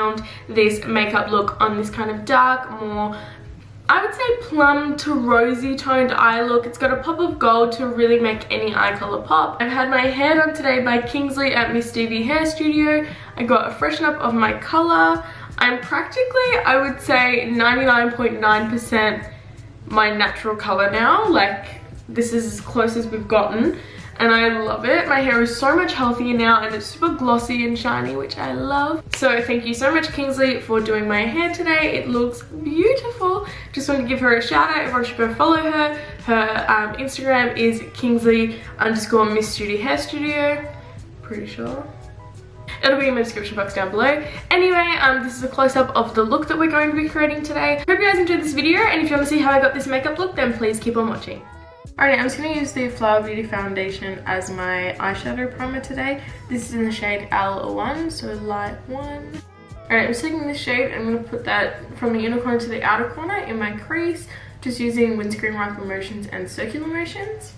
filmed this makeup look on this kind of dark, more, I would say, plum to rosy toned eye look. It's got a pop of gold to really make any eye color pop. I've had my hair done today by Kingsley at Miss Stevie Hair Studio. I got a freshen up of my color. I'm practically, I would say, 99.9% my natural color now. Like, this is as close as we've gotten and I love it. My hair is so much healthier now and it's super glossy and shiny, which I love. So thank you so much, Kingsley, for doing my hair today. It looks beautiful. Just wanted to give her a shout out. Everyone should go follow her. Her Instagram is Kingsley_Miss Studio Hair Studio. Pretty sure. It'll be in my description box down below. Anyway, this is a close-up of the look that we're going to be creating today. Hope you guys enjoyed this video, and if you want to see how I got this makeup look, then please keep on watching. Alright, I'm just going to use the Flower Beauty foundation as my eyeshadow primer today. This is in the shade L1, so light 1. Alright, I'm just taking this shade and I'm going to put that from the inner corner to the outer corner in my crease, just using windscreen wiper motions and circular motions.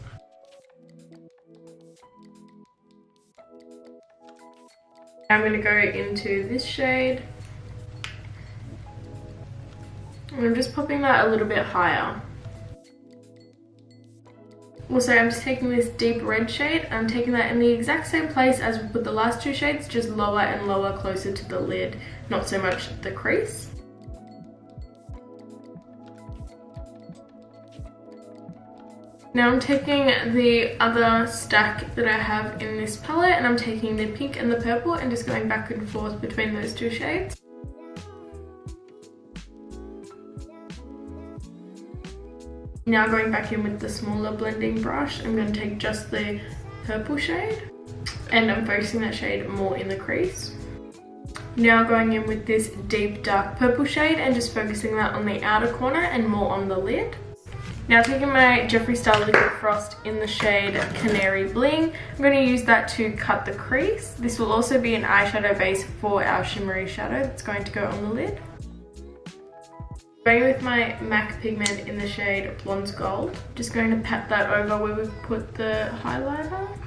I'm going to go into this shade and I'm just popping that a little bit higher. Also, I'm just taking this deep red shade and I'm taking that in the exact same place as we put the last two shades, just lower and lower, closer to the lid, not so much the crease. Now I'm taking the other stack that I have in this palette and I'm taking the pink and the purple and just going back and forth between those two shades. Now going back in with the smaller blending brush, I'm going to take just the purple shade and I'm focusing that shade more in the crease. Now going in with this deep dark purple shade and just focusing that on the outer corner and more on the lid. Now taking my Jeffree Star Liquid Frost in the shade Canary Bling, I'm going to use that to cut the crease. This will also be an eyeshadow base for our shimmery shadow that's going to go on the lid. Going with my MAC pigment in the shade Blonde's Gold, just going to pat that over where we put the highlighter.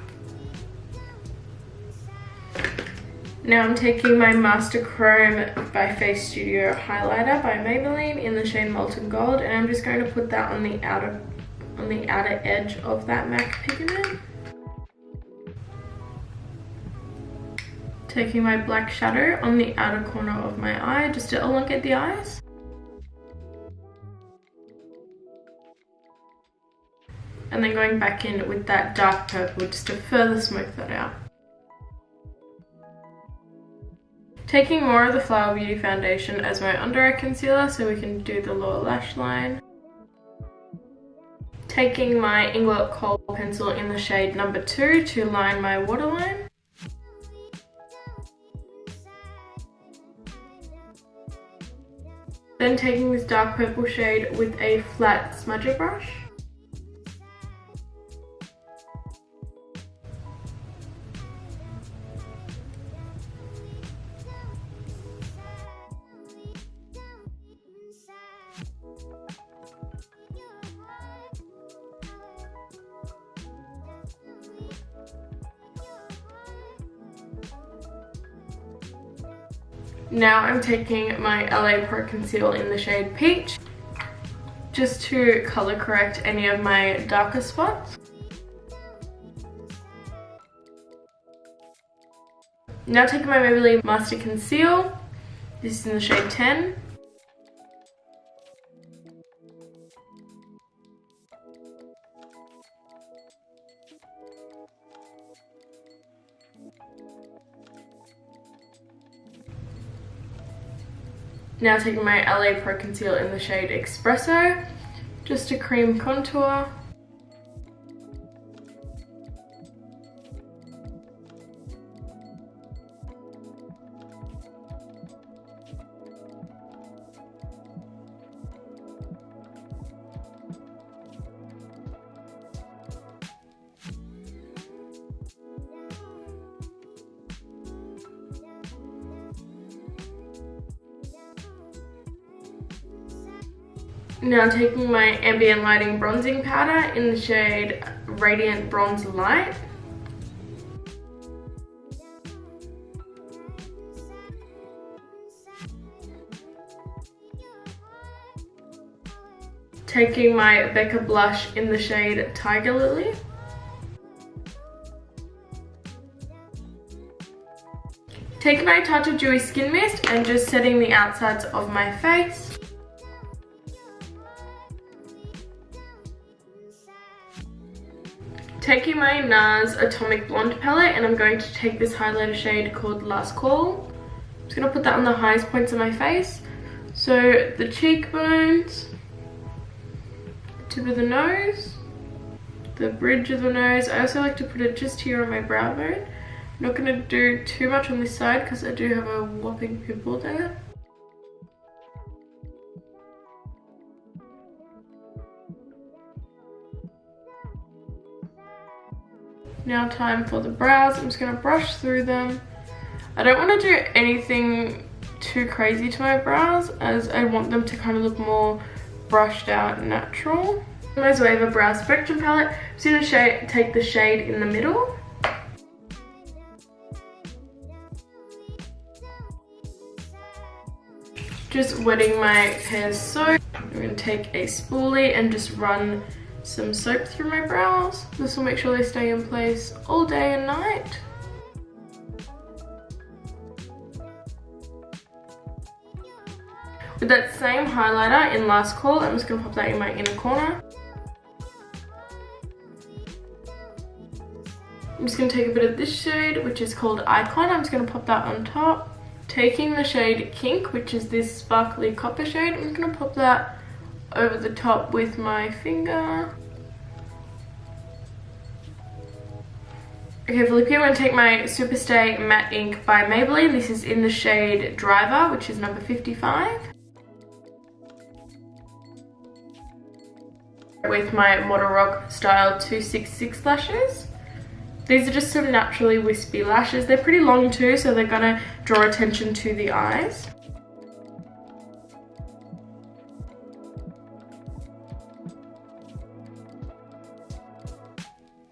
Now I'm taking my Master Chrome by Face Studio highlighter by Maybelline in the shade Molten Gold, and I'm just going to put that on the outer edge of that MAC pigment. Taking my black shadow on the outer corner of my eye just to elongate the eyes. And then going back in with that dark purple just to further smoke that out. Taking more of the Flower Beauty foundation as my under eye concealer so we can do the lower lash line. Taking my Inglot Kohl pencil in the shade number 2 to line my waterline. Then taking this dark purple shade with a flat smudger brush. Now I'm taking my LA Pro Conceal in the shade Peach, just to color correct any of my darker spots. Now taking my Maybelline Master Conceal, this is in the shade 10. Now taking my LA Pro Conceal in the shade Espresso, just to cream contour. Now taking my Ambient Lighting Bronzing Powder in the shade Radiant Bronze Light. taking my Becca blush in the shade Tiger Lily. Taking my Touch of Dewy Skin Mist and just setting the outsides of my face. Taking my NARS Atomic Blonde palette, and I'm going to take this highlighter shade called Last Call. I'm just going to put that on the highest points of my face. So the cheekbones, tip of the nose, the bridge of the nose. I also like to put it just here on my brow bone. I'm not going to do too much on this side because I do have a whopping pimple there. Now time for the brows. I'm just going to brush through them. I don't want to do anything too crazy to my brows as I want them to kind of look more brushed out and natural. My Zoeva Brow Spectrum palette. I'm just going to take the shade in the middle. Just wetting my hair soap. I'm going to take a spoolie and just run some soap through my brows. This will make sure they stay in place all day and night. With that same highlighter in Last Call, I'm just going to pop that in my inner corner. I'm just going to take a bit of this shade, which is called Icon. I'm just going to pop that on top. Taking the shade Kink, which is this sparkly copper shade, I'm just going to pop that over the top with my finger. Okay, for lip here, I'm going to take my Superstay Matte Ink by Maybelline. This is in the shade Driver, which is number 55. With my Model Rock Style 266 lashes. These are just some naturally wispy lashes. They're pretty long too, so they're gonna draw attention to the eyes.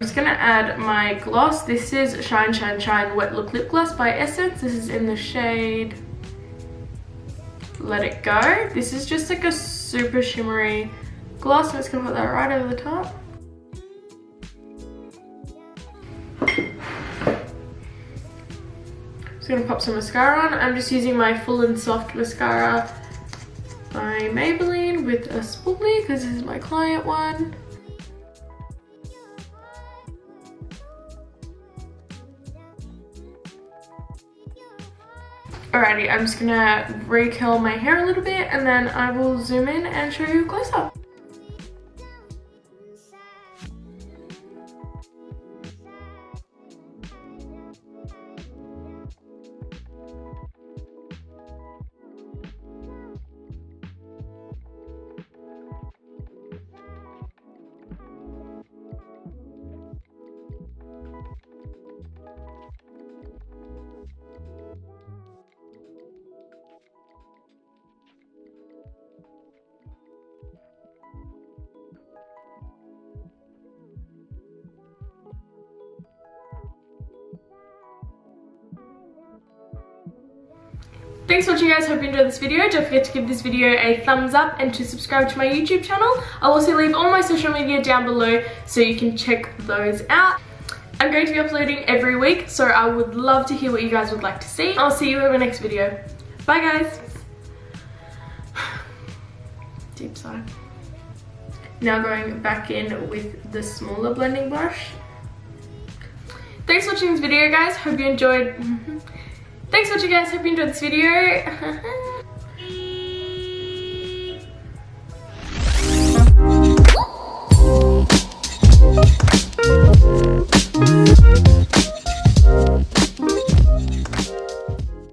I'm just gonna add my gloss. This is Shine Shine Shine Wet Look Lip Gloss by Essence. This is in the shade Let It Go. This is just like a super shimmery gloss. I'm just gonna put that right over the top. Just gonna pop some mascara on. I'm just using my Full and Soft mascara by Maybelline with a spoolie because this is my client one. Alrighty, I'm just gonna re-curl my hair a little bit and then I will zoom in and show you a close-up. Thanks for watching, guys. Hope you enjoyed this video. Don't forget to give this video a thumbs up and to subscribe to my YouTube channel. I'll also leave all my social media down below so you can check those out. I'm going to be uploading every week, so I would love to hear what you guys would like to see. I'll see you in my next video. Bye, guys. Deep sigh. Now going back in with the smaller blending brush. Thanks for watching this video, guys. Hope you enjoyed. Thanks for watching, guys. Hope you enjoyed this video.